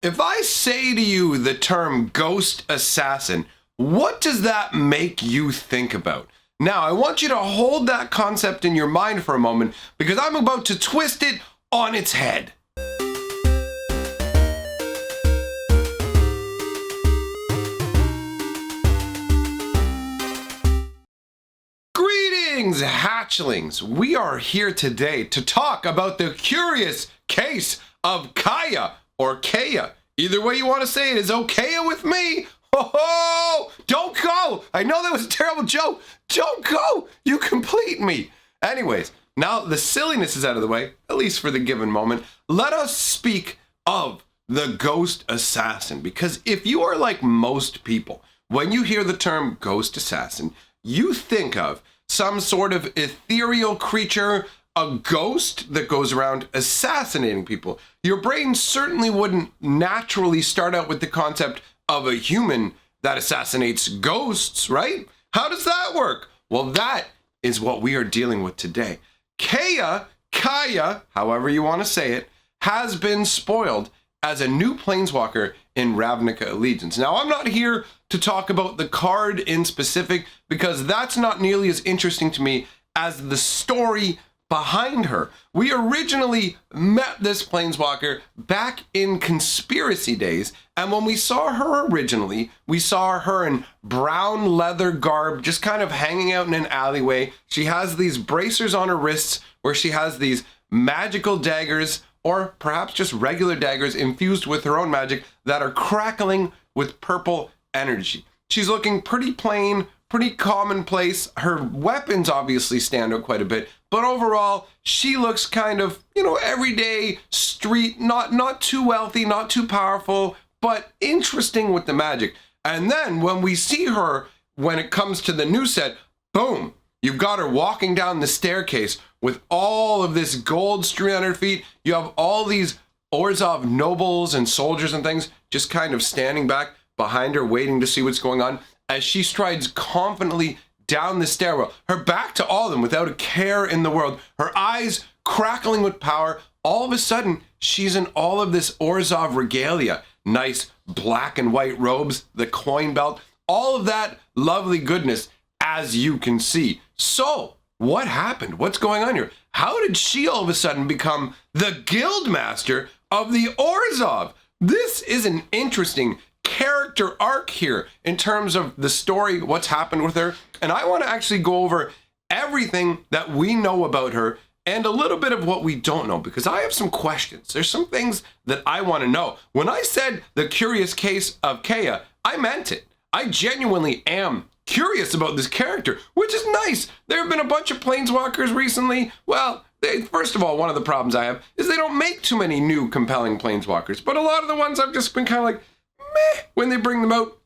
If I say to you the term ghost assassin, what does that make you think about? Now, I want you to hold that concept in your mind for a moment because I'm about to twist it on its head. Greetings, hatchlings! We are here today to talk about the curious case of Kaya, or Kaya. Either way you want to say it is okay with me. Oh, don't go! I know that was a terrible joke. Don't go! You complete me. Anyways, now the silliness is out of the way, at least for the given moment. Let us speak of the ghost assassin. Because if you are like most people, when you hear the term ghost assassin, you think of some sort of ethereal creature, a ghost that goes around assassinating people. Your brain certainly wouldn't naturally start out with the concept of a human that assassinates ghosts, right? How does that work? Well, that is what we are dealing with today. Kaya, however you want to say it, has been spoiled as a new planeswalker in Ravnica Allegiance. Now, I'm not here to talk about the card in specific because that's not nearly as interesting to me as the story behind her. We originally met this planeswalker back in conspiracy days, and when we saw her originally, we saw her in brown leather garb, just kind of hanging out in an alleyway. She has these bracers on her wrists where she has these magical daggers, or perhaps just regular daggers infused with her own magic that are crackling with purple energy. She's looking pretty plain, pretty commonplace. Her weapons obviously stand out quite a bit, but overall, she looks kind of, everyday street, not too wealthy, not too powerful, but interesting with the magic. And then when we see her, when it comes to the new set, boom, you've got her walking down the staircase with all of this gold strewn on her feet. You have all these Orzhov nobles and soldiers and things just kind of standing back behind her, waiting to see what's going on as she strides confidently down the stairwell, her back to all of them without a care in the world, her eyes crackling with power. All of a sudden, she's in all of this Orzhov regalia, nice black and white robes, the coin belt, all of that lovely goodness, as you can see. So, what happened? What's going on here? How did she all of a sudden become the guild master of the Orzhov? This is an interesting character arc here in terms of the story, what's happened with her. And I want to actually go over everything that we know about her and a little bit of what we don't know, because I have some questions. There's some things that I want to know. When I said the curious case of Kaya, I meant it. I genuinely am curious about this character, which is nice. There have been a bunch of planeswalkers recently. Well, first of all, one of the problems I have is they don't make too many new compelling planeswalkers, but a lot of the ones I've just been kind of like, meh, when they bring them out.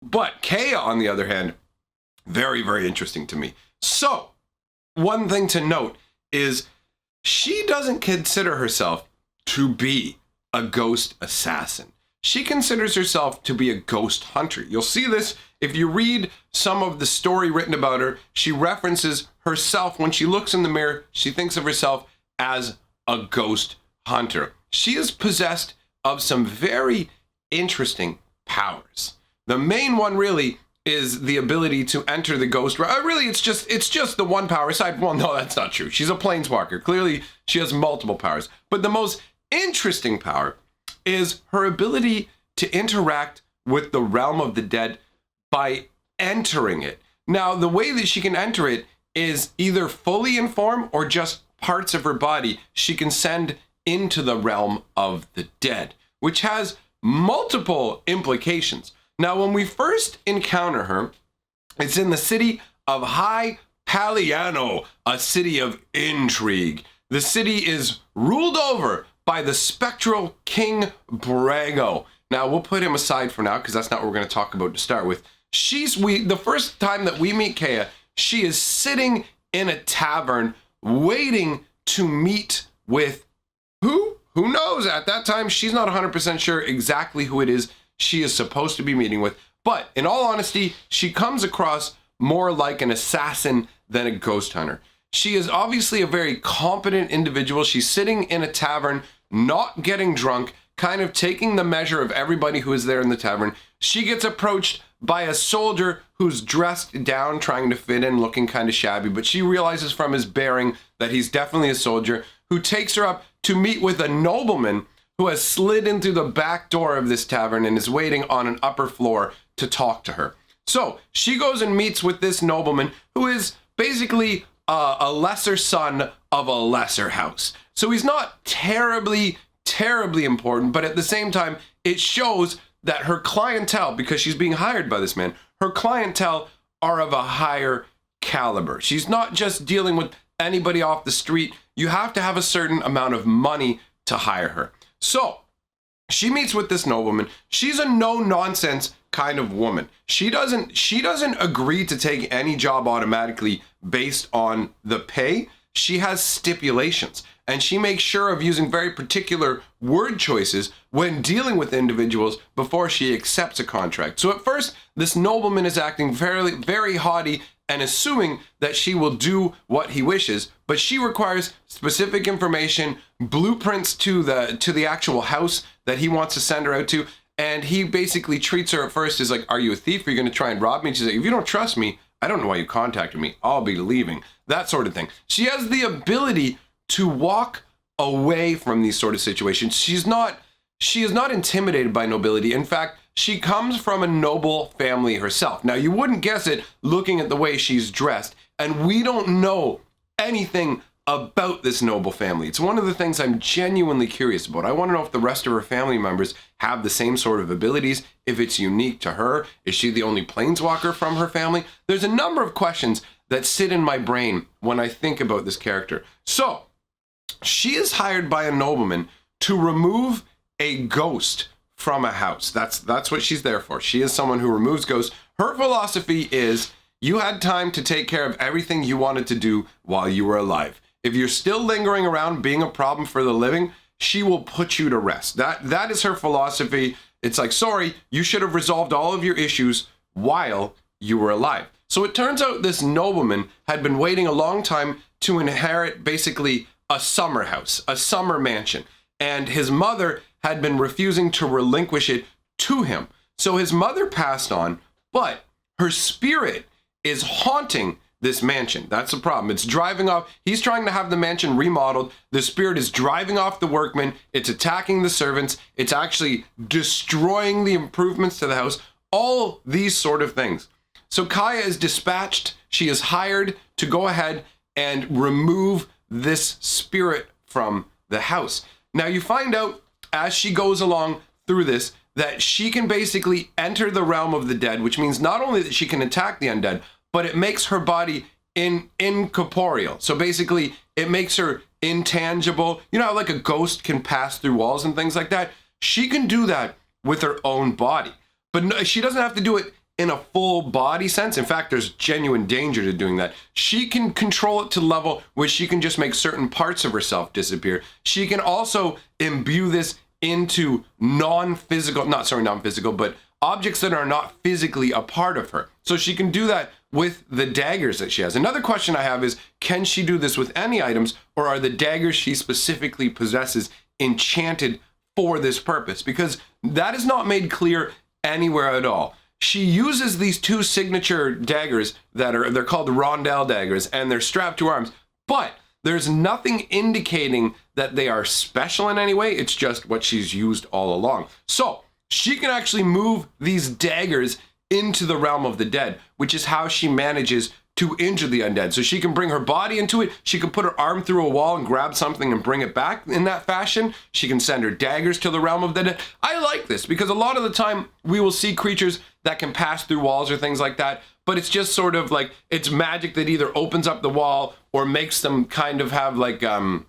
But Kaya, on the other hand, very, very interesting to me. So, one thing to note is she doesn't consider herself to be a ghost assassin. She considers herself to be a ghost hunter. You'll see this if you read some of the story written about her. She references herself when she looks in the mirror. She thinks of herself as a ghost hunter. She is possessed of some very interesting powers. The main one really is the ability to enter the ghost realm. Really, it's just the one power aside. Well, no, that's not true. She's a planeswalker. Clearly, she has multiple powers. But the most interesting power is her ability to interact with the realm of the dead by entering it. Now, the way that she can enter it is either fully in form or just parts of her body she can send into the realm of the dead, which has multiple implications. Now, when we first encounter her, it's in the city of High Paliano, a city of intrigue. The city is ruled over by the spectral King Brago. Now, we'll put him aside for now because that's not what we're going to talk about to start with. The first time that we meet Kaya, she is sitting in a tavern waiting to meet with who? Who knows? At that time, she's not 100% sure exactly who it is she is supposed to be meeting with. But in all honesty, she comes across more like an assassin than a ghost hunter. She is obviously a very competent individual. She's sitting in a tavern, not getting drunk, kind of taking the measure of everybody who is there in the tavern. She gets approached by a soldier who's dressed down, trying to fit in, looking kind of shabby, but she realizes from his bearing that he's definitely a soldier, who takes her up to meet with a nobleman who has slid in through the back door of this tavern and is waiting on an upper floor to talk to her. So she goes and meets with this nobleman who is basically a lesser son of a lesser house. So he's not terribly important, but at the same time, it shows that her clientele, because she's being hired by this man, her clientele are of a higher caliber. She's not just dealing with anybody off the street. You have to have a certain amount of money to hire her. So she meets with this nobleman. She's a no-nonsense kind of woman. She doesn't agree to take any job automatically based on the pay. She has stipulations, and she makes sure of using very particular word choices when dealing with individuals before she accepts a contract. So at first, this nobleman is acting very, very haughty and assuming that she will do what he wishes, but she requires specific information, blueprints to the actual house that he wants to send her out to. And he basically treats her at first as like, are you a thief? Are you going to try and rob me? And she's like, if you don't trust me, I don't know why you contacted me. I'll be leaving. That sort of thing. She has the ability to walk away from these sort of situations. She is not intimidated by nobility. In fact, she comes from a noble family herself. Now, you wouldn't guess it looking at the way she's dressed, and we don't know anything about this noble family. It's one of the things I'm genuinely curious about. I want to know if the rest of her family members have the same sort of abilities, if it's unique to her. Is she the only planeswalker from her family? There's a number of questions that sit in my brain when I think about this character. So, she is hired by a nobleman to remove a ghost from a house. That's what she's there for. She is someone who removes ghosts. Her philosophy is, you had time to take care of everything you wanted to do while you were alive. If you're still lingering around being a problem for the living, she will put you to rest. That is her philosophy. It's like, sorry, you should have resolved all of your issues while you were alive. So it turns out this nobleman had been waiting a long time to inherit basically a summer house, a summer mansion. And his mother had been refusing to relinquish it to him. So his mother passed on, but her spirit is haunting this mansion. That's the problem. It's driving off. He's trying to have the mansion remodeled. The spirit is driving off the workmen. It's attacking the servants. It's actually destroying the improvements to the house. All these sort of things. So Kaya is dispatched. She is hired to go ahead and remove this spirit from the house. Now you find out as she goes along through this that she can basically enter the realm of the dead, which means not only that she can attack the undead, but it makes her body incorporeal. So basically, it makes her intangible. You know how like a ghost can pass through walls and things like that? She can do that with her own body. But no, she doesn't have to do it in a full body sense. In fact, there's genuine danger to doing that. She can control it to the level where she can just make certain parts of herself disappear. She can also imbue this into non-physical, but objects that are not physically a part of her. So she can do that with the daggers that she has. Another question I have is, can she do this with any items, or are the daggers she specifically possesses enchanted for this purpose? Because that is not made clear anywhere at all. She uses these two signature daggers they're called rondelle daggers, and they're strapped to her arms, but there's nothing indicating that they are special in any way. It's just what she's used all along. So she can actually move these daggers into the realm of the dead, which is how she manages to injure the undead. So she can bring her body into it. She can put her arm through a wall and grab something and bring it back in that fashion. She can send her daggers to the realm of the dead. I like this because a lot of the time we will see creatures that can pass through walls or things like that, but it's just sort of like, it's magic that either opens up the wall or makes them kind of have like a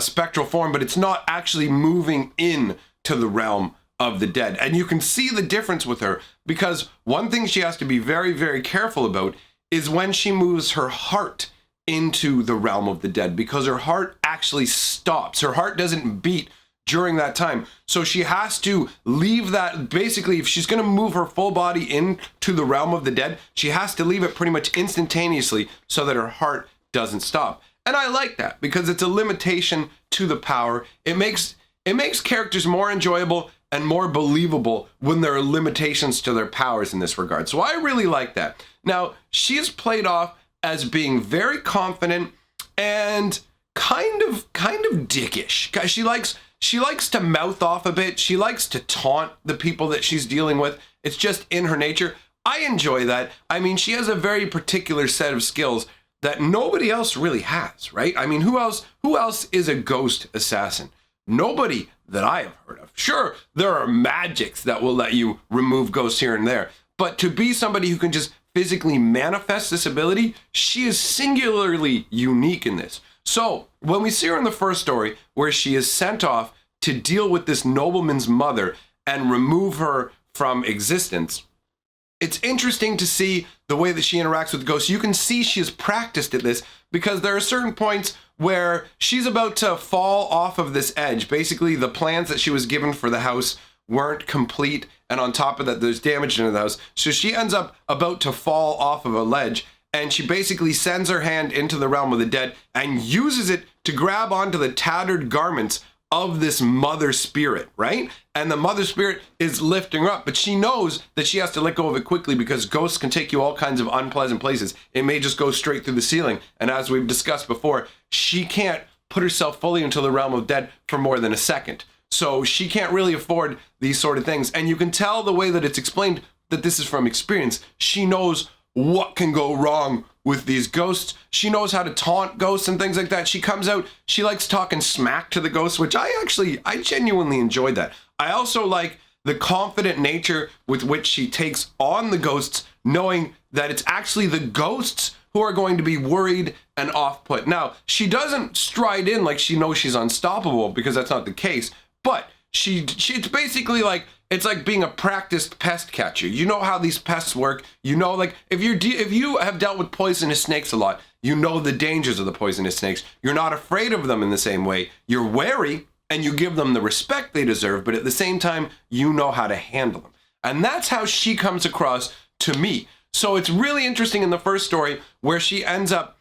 spectral form, but it's not actually moving in to the realm of the dead. And you can see the difference with her, because one thing she has to be very, very careful about is when she moves her heart into the realm of the dead, because her heart actually stops. Her heart doesn't beat during that time. So she has to leave that, basically, if she's going to move her full body into the realm of the dead, she has to leave it pretty much instantaneously so that her heart doesn't stop. And I like that because it's a limitation to the power. It makes it makes characters more enjoyable and more believable when there are limitations to their powers in this regard. So I really like that. Now, she is played off as being very confident and kind of dickish. She likes to mouth off a bit. She likes to taunt the people that she's dealing with. It's just in her nature. I enjoy that. I mean, she has a very particular set of skills that nobody else really has, right? I mean, who else is a ghost assassin? Nobody that I have heard of. Sure, there are magics that will let you remove ghosts here and there, but to be somebody who can just physically manifest this ability, she is singularly unique in this. So when we see her in the first story, where she is sent off to deal with this nobleman's mother and remove her from existence, it's interesting to see the way that she interacts with ghosts. You can see she has practiced at this, because there are certain points where she's about to fall off of this edge. Basically, the plans that she was given for the house weren't complete, and on top of that, there's damage into the house. So she ends up about to fall off of a ledge, and she basically sends her hand into the realm of the dead and uses it to grab onto the tattered garments of this mother spirit, right? And the mother spirit is lifting her up, but she knows that she has to let go of it quickly, because ghosts can take you all kinds of unpleasant places. It may just go straight through the ceiling. And as we've discussed before, she can't put herself fully into the realm of dead for more than a second. So she can't really afford these sort of things. And you can tell the way that it's explained that this is from experience. She knows what can go wrong with these ghosts. She knows how to taunt ghosts and things like that. She comes out, she likes talking smack to the ghosts, which I genuinely enjoyed that. I also like the confident nature with which she takes on the ghosts, knowing that it's actually the ghosts who are going to be worried and off-put. Now, she doesn't stride in like she knows she's unstoppable, because that's not the case, but it's basically like, it's like being a practiced pest catcher. You know how these pests work. You know, like if you have dealt with poisonous snakes a lot, you know the dangers of the poisonous snakes. You're not afraid of them in the same way. You're wary and you give them the respect they deserve, but at the same time, you know how to handle them. And that's how she comes across to me. So it's really interesting in the first story where she ends up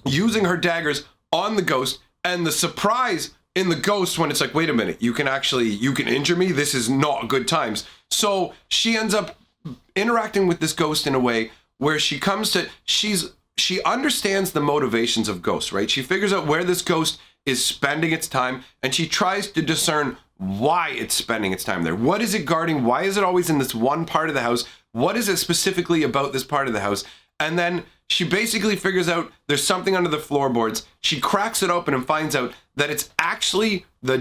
using her daggers on the ghost, and the surprise in the ghost when it's like, wait a minute, you can injure me? This is not good times. So she ends up interacting with this ghost in a way where she understands the motivations of ghosts, right? She figures out where this ghost is spending its time, and she tries to discern why it's spending its time there. What is it guarding? Why is it always in this one part of the house? What is it specifically about this part of the house? And then she basically figures out there's something under the floorboards. She cracks it open and finds out that it's actually the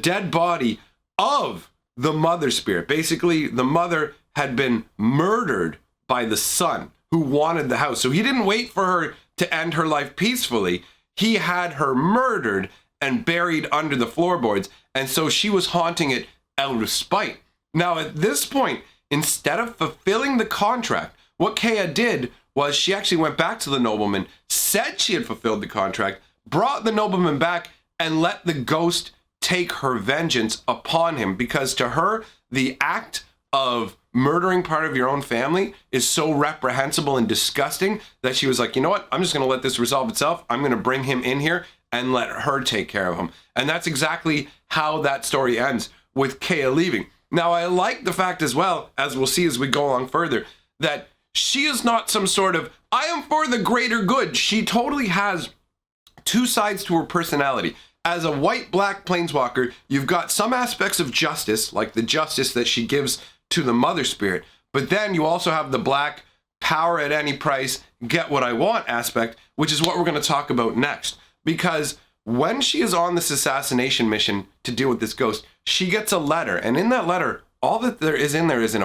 dead body of the mother spirit. Basically, the mother had been murdered by the son who wanted the house. So he didn't wait for her to end her life peacefully. He had her murdered and buried under the floorboards. And so she was haunting it out of spite. Now, at this point, instead of fulfilling the contract, what Kaya did was she actually went back to the nobleman, said she had fulfilled the contract, brought the nobleman back, and let the ghost take her vengeance upon him, because to her, the act of murdering part of your own family is so reprehensible and disgusting that she was like, you know what? I'm just going to let this resolve itself. I'm going to bring him in here and let her take care of him. And that's exactly how that story ends, with Kaya leaving. Now, I like the fact as well, as we'll see as we go along further, that she is not some sort of, I am for the greater good. She totally has two sides to her personality. As a white-black planeswalker, you've got some aspects of justice, like the justice that she gives to the mother spirit, but then you also have the black power at any price, get what I want aspect, which is what we're going to talk about next. Because when she is on this assassination mission to deal with this ghost, she gets a letter, and in that letter, all that there is in there is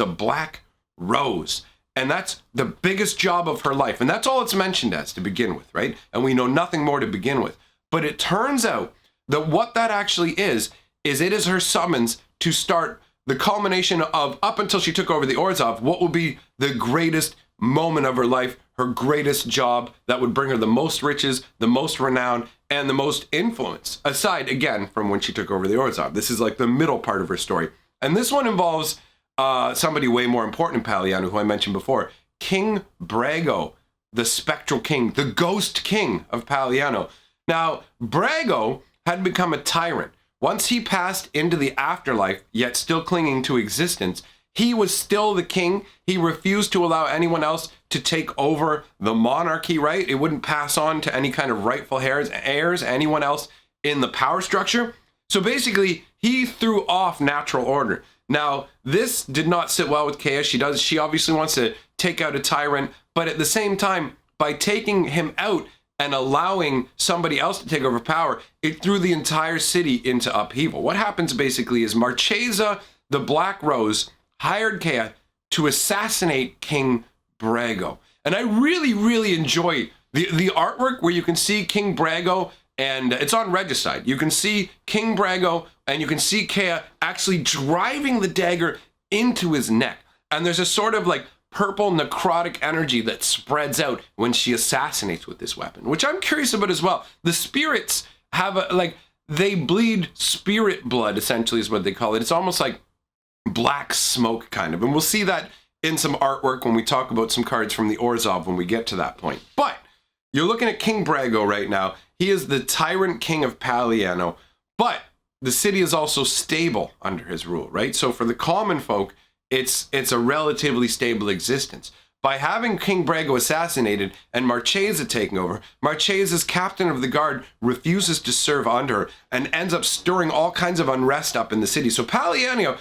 a black rose. And that's the biggest job of her life. And that's all it's mentioned as to begin with, right? And we know nothing more to begin with. But it turns out that what that actually is it is her summons to start the culmination of, up until she took over the Orzhov, what will be the greatest moment of her life, her greatest job that would bring her the most riches, the most renown, and the most influence, aside, again, from when she took over the Orzhov. This is like the middle part of her story. And this one involves somebody way more important in Paliano, who I mentioned before, King Brago, the spectral king, the ghost king of Paliano. Now, Brago had become a tyrant. Once he passed into the afterlife, yet still clinging to existence, he was still the king. He refused to allow anyone else to take over the monarchy, right? It wouldn't pass on to any kind of rightful heirs, anyone else in the power structure. So basically, he threw off natural order. Now, this did not sit well with Kea. She obviously wants to take out a tyrant, but at the same time, by taking him out and allowing somebody else to take over power, it threw the entire city into upheaval. What happens basically is Marchesa, the Black Rose, hired Kea to assassinate King Brago. And I really, really enjoy the artwork where you can see King Brago, and it's on Regicide. You can see King Brago and you can see Kea actually driving the dagger into his neck. And there's a sort of like purple necrotic energy that spreads out when she assassinates with this weapon, which I'm curious about as well. The spirits have they bleed spirit blood, essentially is what they call it. It's almost like black smoke kind of. And we'll see that in some artwork when we talk about some cards from the Orzhov when we get to that point. But you're looking at King Brago right now. He is the tyrant king of Paliano, but the city is also stable under his rule, right? So for the common folk, it's a relatively stable existence. By having King Brago assassinated and Marchesa taking over, Marchesa's captain of the guard refuses to serve under her and ends up stirring all kinds of unrest up in the city. So Paliano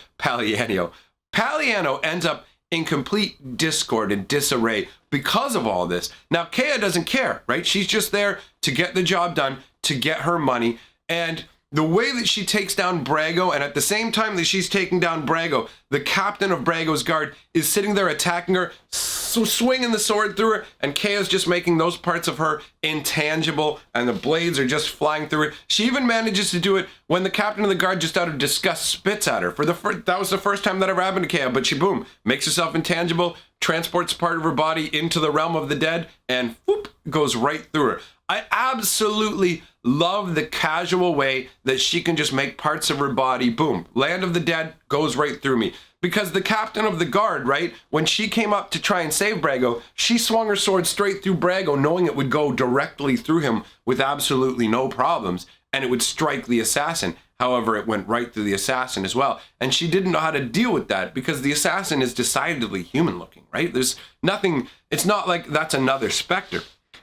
ends up in complete discord and disarray because of all this. Now, Kea doesn't care, right? She's just there to get the job done, to get her money. And the way that she takes down Brago, and at the same time that she's taking down Brago, the captain of Brago's guard is sitting there attacking her, swinging the sword through her, and Kea's just making those parts of her intangible, and the blades are just flying through her. She even manages to do it when the captain of the guard, just out of disgust, spits at her. That was the first time that ever happened to Kea, but she, boom, makes herself intangible, transports part of her body into the realm of the dead, and whoop, goes right through her. I absolutely love the casual way that she can just make parts of her body, boom, land of the dead, goes right through me. Because the captain of the guard, right, when she came up to try and save Brago, she swung her sword straight through Brago, knowing it would go directly through him with absolutely no problems, and it would strike the assassin. However, it went right through the assassin as well. And she didn't know how to deal with that because the assassin is decidedly human looking, right? There's nothing, it's not like that's another Spectre.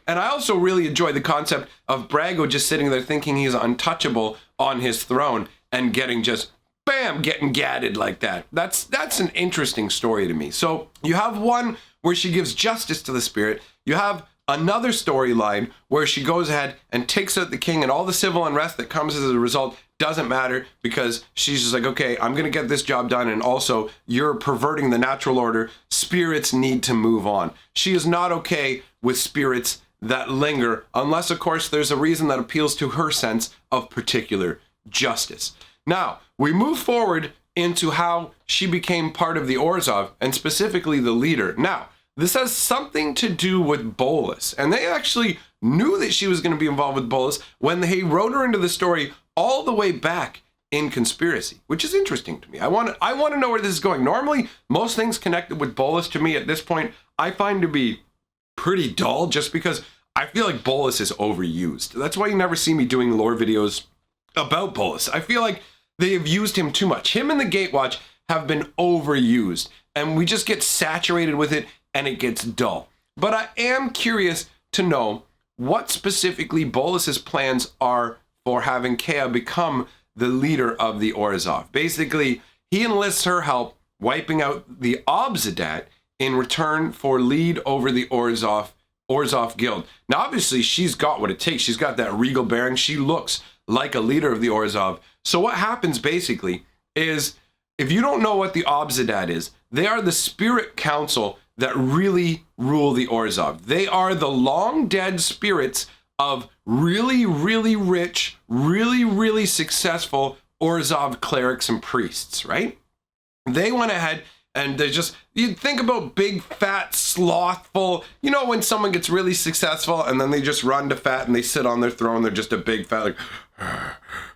And I also really enjoy the concept of Brago just sitting there thinking he's untouchable on his throne and getting just, bam, getting gadded like that. That's an interesting story to me. So you have one where she gives justice to the spirit. You have another storyline where she goes ahead and takes out the king, and all the civil unrest that comes as a result doesn't matter because she's just like, okay, I'm going to get this job done. And also you're perverting the natural order. Spirits need to move on. She is not okay with spirits that linger, unless of course there's a reason that appeals to her sense of particular justice. Now, we move forward into how she became part of the Orzhov, and specifically the leader. Now, this has something to do with Bolas, and they actually knew that she was going to be involved with Bolas when they wrote her into the story all the way back in Conspiracy, which is interesting to me. I want to know where this is going. Normally, most things connected with Bolas to me at this point, I find to be pretty dull, just because I feel like Bolas is overused. That's why you never see me doing lore videos about Bolas. I feel like they have used him too much. Him and the Gatewatch have been overused, and we just get saturated with it, and it gets dull. But I am curious to know what specifically Bolas's plans are for having Kea become the leader of the Orzhov. Basically, he enlists her help wiping out the Obsidat in return for lead over the Orzhov guild. Now, obviously, she's got what it takes. She's got that regal bearing. She looks like a leader of the Orzhov. So what happens basically is, if you don't know what the Obsidat is, they are the spirit council that really rule the Orzhov. They are the long dead spirits of really, really rich, really, really successful Orzhov clerics and priests, right? They went ahead and they just, you think about big, fat, slothful, you know, when someone gets really successful and then they just run to fat and they sit on their throne, they're just a big fat, like,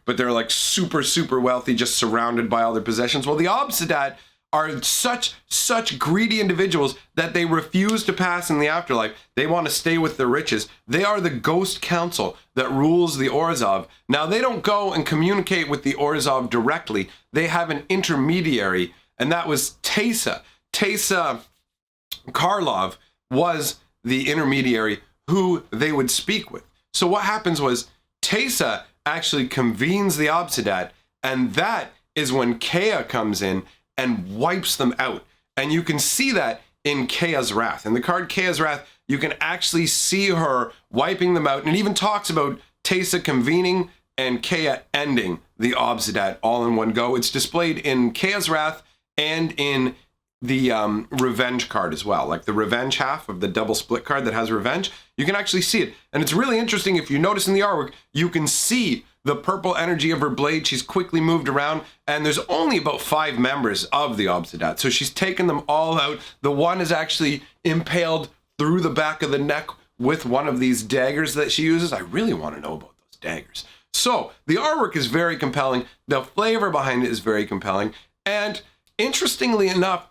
but they're like super, super wealthy, just surrounded by all their possessions. Well, the Obsidat are such greedy individuals that they refuse to pass in the afterlife. They want to stay with their riches. They are the ghost council that rules the Orzhov. Now, they don't go and communicate with the Orzhov directly. They have an intermediary, and that was Teysa. Teysa Karlov was the intermediary who they would speak with. So what happens was Teysa actually convenes the Obsidat, and that is when Kea comes in and wipes them out. And you can see that in Kea's Wrath. In the card Kea's Wrath, you can actually see her wiping them out, and it even talks about Teysa convening and Kea ending the Obsidat all in one go. It's displayed in Kea's Wrath and in the Revenge card as well. Like the Revenge half of the double split card that has Revenge, you can actually see it. And it's really interesting. If you notice in the artwork, you can see the purple energy of her blade. She's quickly moved around, and there's only about 5 members of the Obsidat. So she's taken them all out. The one is actually impaled through the back of the neck with one of these daggers that she uses. I really want to know about those daggers. So the artwork is very compelling. The flavor behind it is very compelling. And interestingly enough,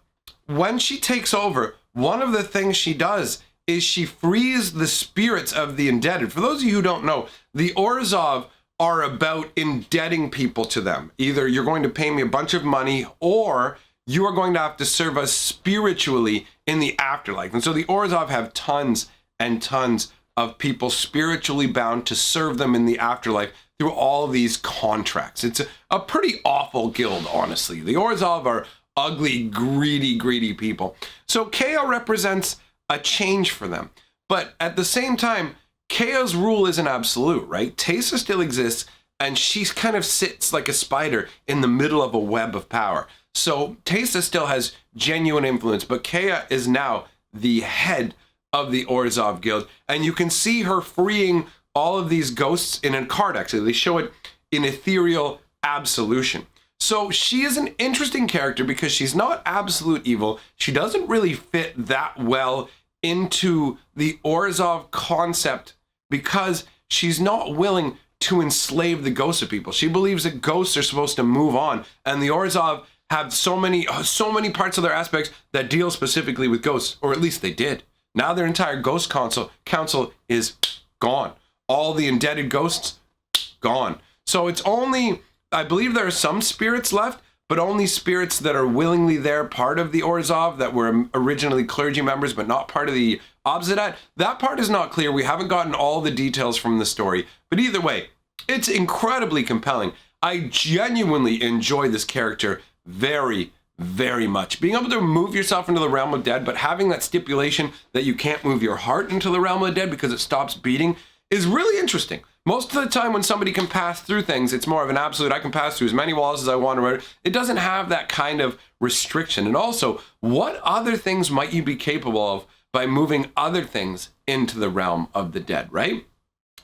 when she takes over, one of the things she does is she frees the spirits of the indebted. For those of you who don't know, the Orzhov are about indebting people to them. Either you're going to pay me a bunch of money, or you are going to have to serve us spiritually in the afterlife. And so the Orzhov have tons and tons of people spiritually bound to serve them in the afterlife through all of these contracts. It's a pretty awful guild, honestly. The Orzhov are ugly, greedy people. So Kea represents a change for them. But at the same time, Kea's rule isn't absolute, right? Teysa still exists, and she kind of sits like a spider in the middle of a web of power. So Teysa still has genuine influence, but Kea is now the head of the Orzhov guild, and you can see her freeing all of these ghosts in a card, actually. They show it in Ethereal Absolution. So she is an interesting character because she's not absolute evil. She doesn't really fit that well into the Orzhov concept because she's not willing to enslave the ghosts of people. She believes that ghosts are supposed to move on, and the Orzhov have so many parts of their aspects that deal specifically with ghosts, or at least they did. Now their entire ghost council is gone. All the indebted ghosts, gone. So it's only, I believe there are some spirits left, but only spirits that are willingly there, part of the Orzhov, that were originally clergy members, but not part of the Obsidat. That part is not clear. We haven't gotten all the details from the story, but either way, it's incredibly compelling. I genuinely enjoy this character very much. Being able to move yourself into the realm of dead, but having that stipulation that you can't move your heart into the realm of the dead because it stops beating is really interesting. Most of the time when somebody can pass through things, it's more of an absolute, I can pass through as many walls as I want to. It doesn't have that kind of restriction. And also, what other things might you be capable of by moving other things into the realm of the dead, right?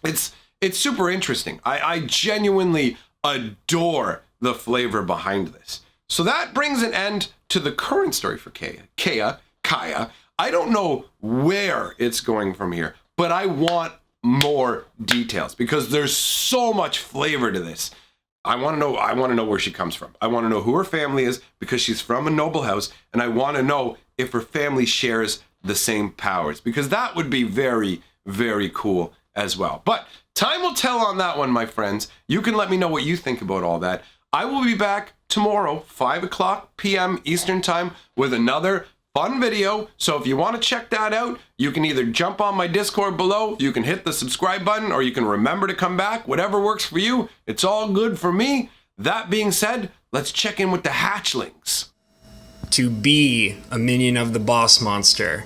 It's super interesting. I genuinely adore the flavor behind this. So that brings an end to the current story for Kaya. I don't know where it's going from here, but I want more details because there's so much flavor to this. I want to know where she comes from. I want to know who her family is because she's from a noble house, and I want to know if her family shares the same powers, because that would be very cool as well. But time will tell on that one, my friends. You can let me know what you think about all that. I will be back tomorrow, 5 p.m. Eastern time, with another fun video. So if you want to check that out, you can either jump on my Discord below, you can hit the subscribe button, or you can remember to come back. Whatever works for you, it's all good for me. That being said, let's check in with the hatchlings. To be a minion of the boss monster,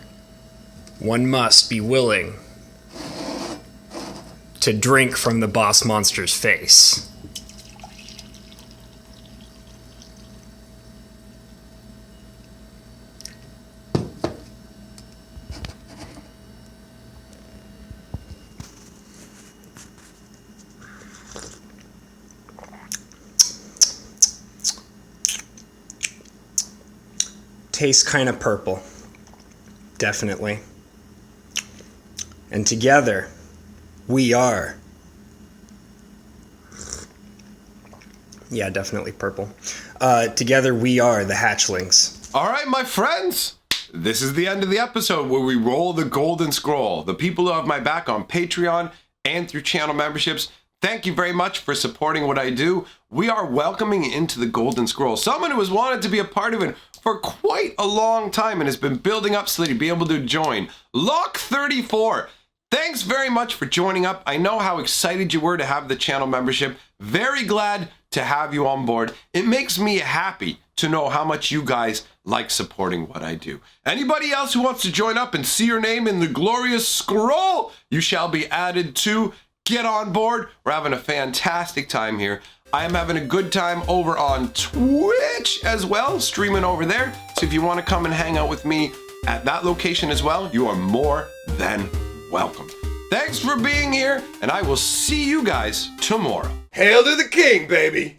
one must be willing to drink from the boss monster's face. Tastes kind of purple. Definitely. And together, we are. Yeah, definitely purple. Together, we are the hatchlings. All right, my friends. This is the end of the episode where we roll the golden scroll. The people who have my back on Patreon and through channel memberships, thank you very much for supporting what I do. We are welcoming into the golden scroll someone who has wanted to be a part of it for quite a long time and has been building up so that he'd be able to join. Lock 34. Thanks very much for joining up. I know how excited you were to have the channel membership. Very glad to have you on board. It makes me happy to know how much you guys like supporting what I do. Anybody else who wants to join up and see your name in the glorious scroll, you shall be added to. Get on board. We're having a fantastic time here. I am having a good time over on Twitch as well, streaming over there. So if you want to come and hang out with me at that location as well, you are more than welcome. Thanks for being here, and I will see you guys tomorrow. Hail to the king, baby!